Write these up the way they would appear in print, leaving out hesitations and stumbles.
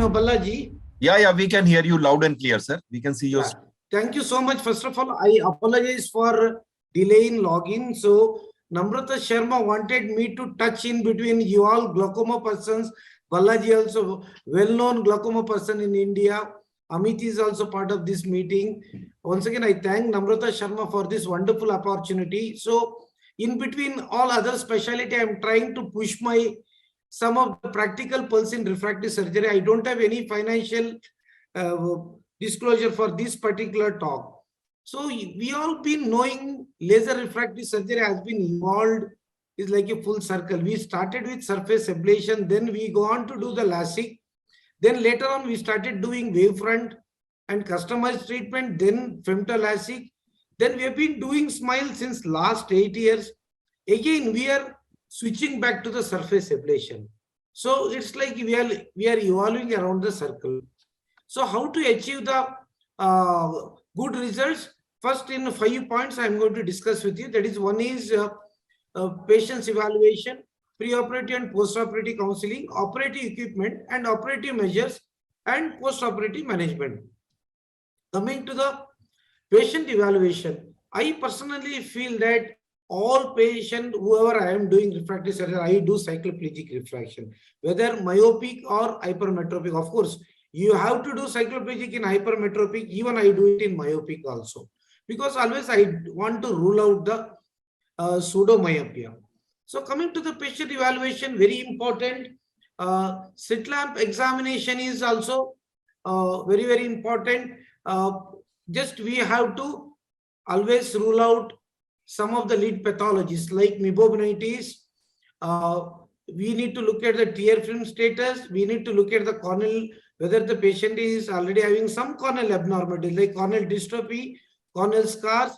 know, Balaji? Yeah, we can hear you loud and clear, sir. We can see your. Thank you so much. First of all, I apologize for delay in login. So, Namrata Sharma wanted me to touch in between you all glaucoma persons. Balaji also well-known glaucoma person in India. Amit is also part of this meeting. Once again, I thank Namrata Sharma for this wonderful opportunity. So, in between all other specialty, I am trying to push some of the practical pulse in refractive surgery. I don't have any financial disclosure for this particular talk. So we all been knowing laser refractive surgery has been evolved, is like a full circle. We started with surface ablation, then we go on to do the LASIK. Then later on we started doing wavefront and customized treatment, then femto LASIK. Then we have been doing SMILE since last 8 years. Again, we are switching back to the surface ablation. So it's like we are evolving around the circle. So how to achieve the good results? First, in 5 points, I'm going to discuss with you. That is, one is patient's evaluation, preoperative and postoperative counseling, operative equipment and operative measures, and postoperative management. Coming to the patient evaluation, I personally feel that all patient, whoever I am doing refractive surgery, I do cycloplegic refraction, whether myopic or hypermetropic. Of course, you have to do cycloplegic in hypermetropic. Even I do it in myopic also, because always I want to rule out the pseudomyopia. So coming to the patient evaluation, very important. Slit lamp examination is also very, very important. Just we have to always rule out some of the lead pathologies like mebobinitis. We need to look at the tear film status. We need to look at the corneal, whether the patient is already having some corneal abnormality like corneal dystrophy, corneal scars.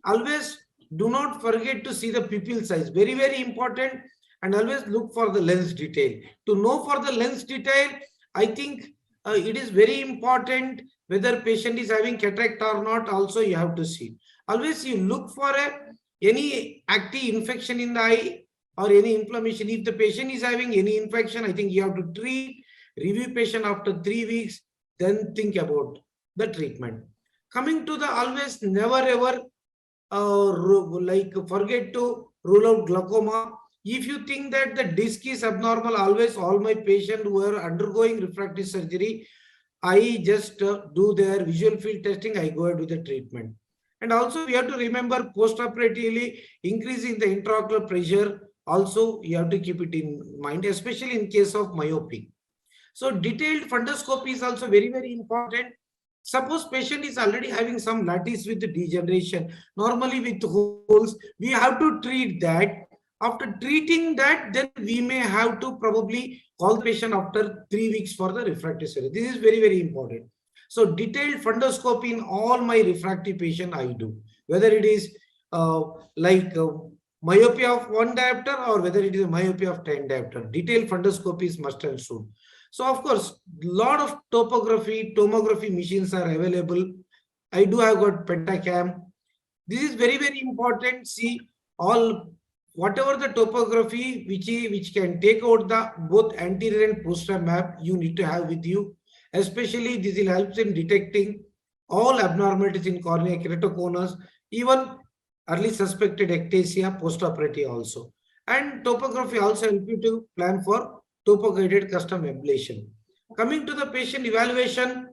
Always do not forget to see the pupil size. Very, very important. And always look for the lens detail. To know for the lens detail, I think it is very important whether patient is having cataract or not. Also, you have to see. Always you look for any active infection in the eye or any inflammation. If the patient is having any infection, I think you have to treat, review patient after 3 weeks, then think about the treatment. Coming to the always never ever forget to rule out glaucoma. If you think that the disc is abnormal, always all my patients who are undergoing refractive surgery, I just do their visual field testing, I go ahead with the treatment. And also we have to remember post-operatively increasing the intraocular pressure. Also, you have to keep it in mind, especially in case of myopic. So detailed fundoscopy is also very, very important. Suppose patient is already having some lattice with degeneration, normally with holes, we have to treat that. After treating that, then we may have to probably call the patient after 3 weeks for the refractive surgery. This is very, very important. So detailed fundoscopy in all my refractive patient I do, whether it is myopia of 1 diopter or whether it is a myopia of 10 diopter. Detailed fundoscopy is must and should. So of course, lot of tomography machines are available. I do have got pentacam. This is very, very important. See, all whatever the topography which can take out the both anterior and posterior map, you need to have with you. Especially this will help in detecting all abnormalities in cornea, keratoconus, even early suspected ectasia, postoperative also. And topography also help you to plan for topo-guided custom ablation. Coming to the patient evaluation,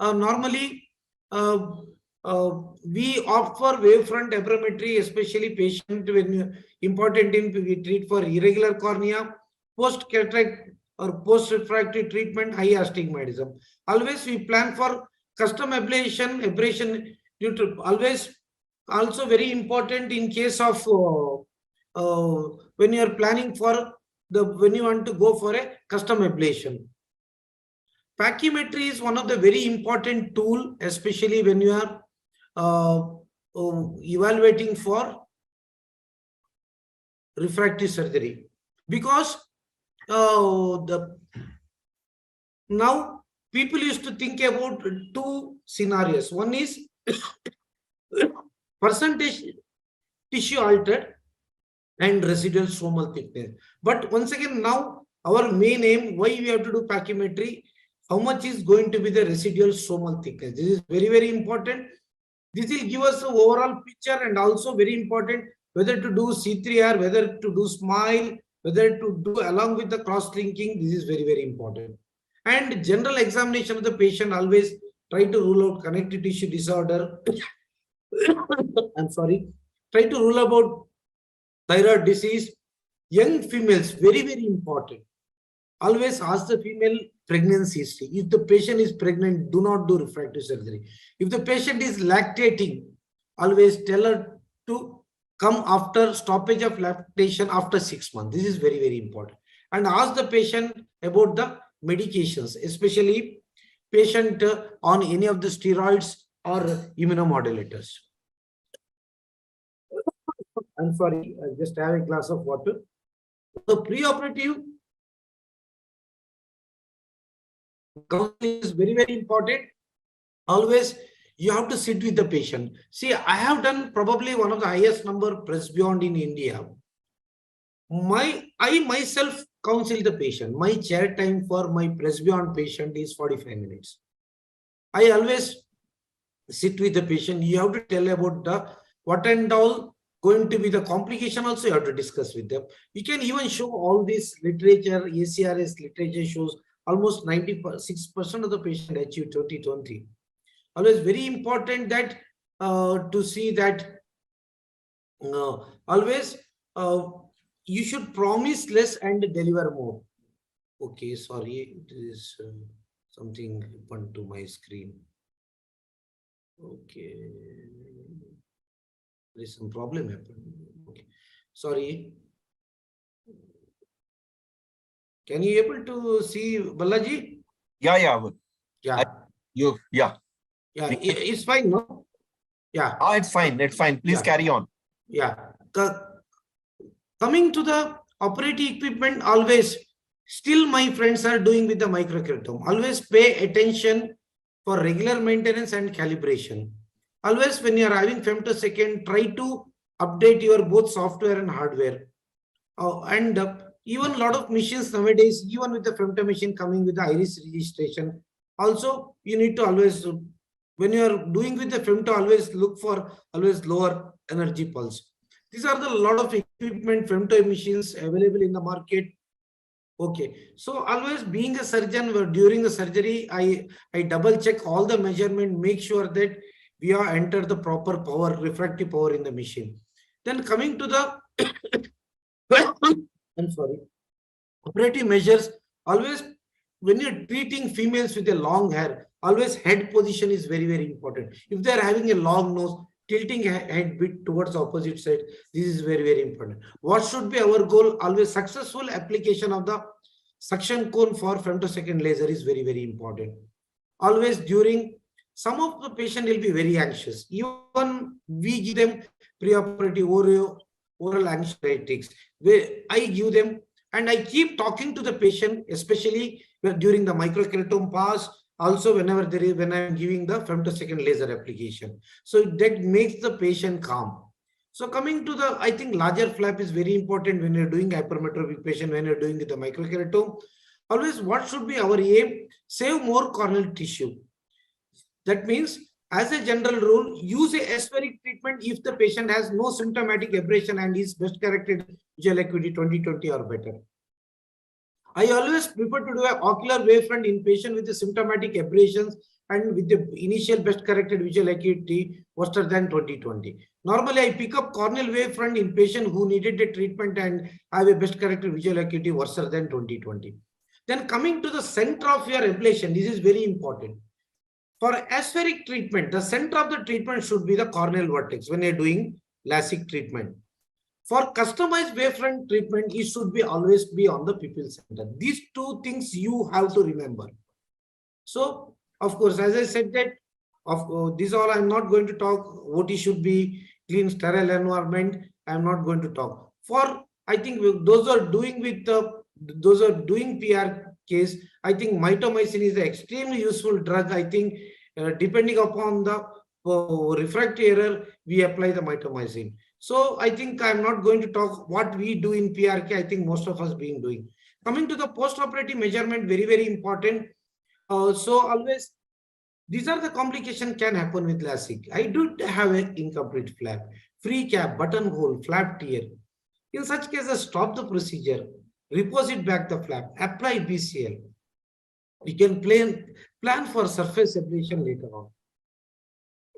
normally we opt for wavefront aberrometry, especially patient when important in we treat for irregular cornea, post-cataract or post-refractive treatment, high astigmatism. Always we plan for custom ablation due to always also very important in case of when you are planning for when you want to go for a custom ablation. Pachymetry is one of the very important tool, especially when you are evaluating for refractive surgery, because now people used to think about 2 scenarios. One is percentage tissue altered and residual stromal thickness. But once again, now our main aim, why we have to do pachymetry, how much is going to be the residual stromal thickness. This is very, very important. This will give us the overall picture, and also very important whether to do C3R, whether to do smile, whether to do along with the cross-linking. This is very, very important. And general examination of the patient, always try to rule out connective tissue disorder. I'm sorry. Try to rule about thyroid disease. Young females, very, very important. Always ask the female pregnancy history. If the patient is pregnant, do not do refractive surgery. If the patient is lactating, always tell her to come after stoppage of lactation after 6 months. This is very, very important. And ask the patient about the medications, especially patient on any of the steroids or immunomodulators. I'm sorry, I just have a glass of water. So preoperative counseling is very, very important. Always you have to sit with the patient. See, I have done probably one of the highest number press beyond in India. I myself counsel the patient. My chair time for my press beyond patient is 45 minutes. I always sit with the patient. You have to tell about the what and all going to be the complication. Also, you have to discuss with them. You can even show all this literature. ACRS literature shows almost 96% of the patient achieve 2020. Always very important that to see that always you should promise less and deliver more. Okay, sorry, it is something happened to my screen. Okay, there is some problem happened. Okay, sorry. Can you able to see Balaji? Yeah, yeah. Yeah. Yeah. Yeah, it's fine, no? Yeah. Oh, it's fine. It's fine. Please carry on. Yeah. Coming to the operating equipment, always still my friends are doing with the microkeratome. Always pay attention for regular maintenance and calibration. Always when you are having femtosecond, try to update your both software and hardware. Even a lot of machines nowadays, even with the femto machine coming with the iris registration, also you need to always, when you are doing with the femto, always look for always lower energy pulse. These are the lot of equipment femto machines available in the market. Okay, so always being a surgeon, during the surgery, I double check all the measurement, make sure that we are enter the proper power, refractive power in the machine. Then coming to the I'm sorry, operative measures. Always when you're treating females with a long hair, always head position is very, very important. If they're having a long nose, tilting head bit towards the opposite side, this is very, very important. What should be our goal? Always successful application of the suction cone for femtosecond laser is very, very important. Always during, some of the patient will be very anxious. Even we give them preoperative oral anxiolytics, where I give them, and I keep talking to the patient, especially during the microkeratome pass, also whenever there is, when I'm giving the femtosecond laser application. So that makes the patient calm. So coming to the, I think larger flap is very important when you're doing hypermetropic patient, when you're doing with the microkeratome. Always what should be our aim? Save more corneal tissue. That means, as a general rule, use a aspheric treatment if the patient has no symptomatic abrasion and is best corrected visual acuity 20/20 or better. I always prefer to do an ocular wavefront in patient with the symptomatic abrasions and with the initial best corrected visual acuity worse than 20/20. Normally, I pick up corneal wavefront in patient who needed a treatment and have a best corrected visual acuity worse than 20/20. Then coming to the center of your ablation, this is very important. For aspheric treatment, the center of the treatment should be the corneal vertex when you're doing LASIK treatment. For customized wavefront treatment, it should be always be on the pupil center. These two things you have to remember. So, of course, as I said that, this all I'm not going to talk. What it should be clean, sterile environment. I'm not going to talk. For, I think those are doing with those are doing PR case, I think mitomycin is an extremely useful drug. I think depending upon the refractive error, we apply the mitomycin. So I think I'm not going to talk what we do in PRK. I think most of us been doing. Coming to the post-operative measurement, very, very important. So always, these are the complication can happen with LASIK. I do have an incomplete flap, free cap, buttonhole, flap tear. In such cases, stop the procedure, repose it back the flap, apply BCL. You can plan for surface ablation later on.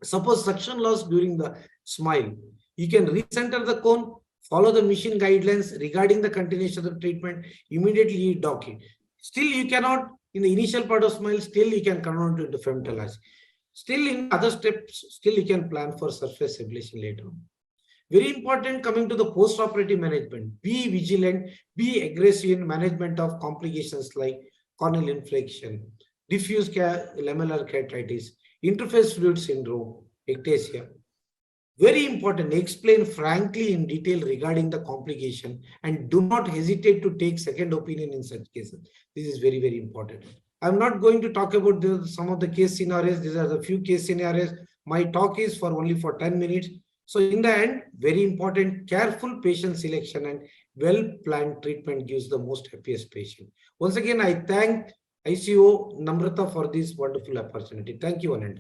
Suppose suction loss during the smile. You can recenter the cone, follow the machine guidelines regarding the continuation of the treatment, immediately dock it. Still, you cannot, in the initial part of smile, still you can convert it into femtology. Still, in other steps, still you can plan for surface ablation later on. Very important coming to the post-operative management. Be vigilant, be aggressive in management of complications like corneal infection, diffuse lamellar keratitis, interface fluid syndrome, ectasia. Very important, explain frankly in detail regarding the complication and do not hesitate to take second opinion in such cases. This is very, very important. I'm not going to talk about some of the case scenarios. These are the few case scenarios. My talk is for only for 10 minutes. So in the end, very important, careful patient selection and well-planned treatment gives the most happiest patient. Once again, I thank ICO Namrata for this wonderful opportunity. Thank you, Anand.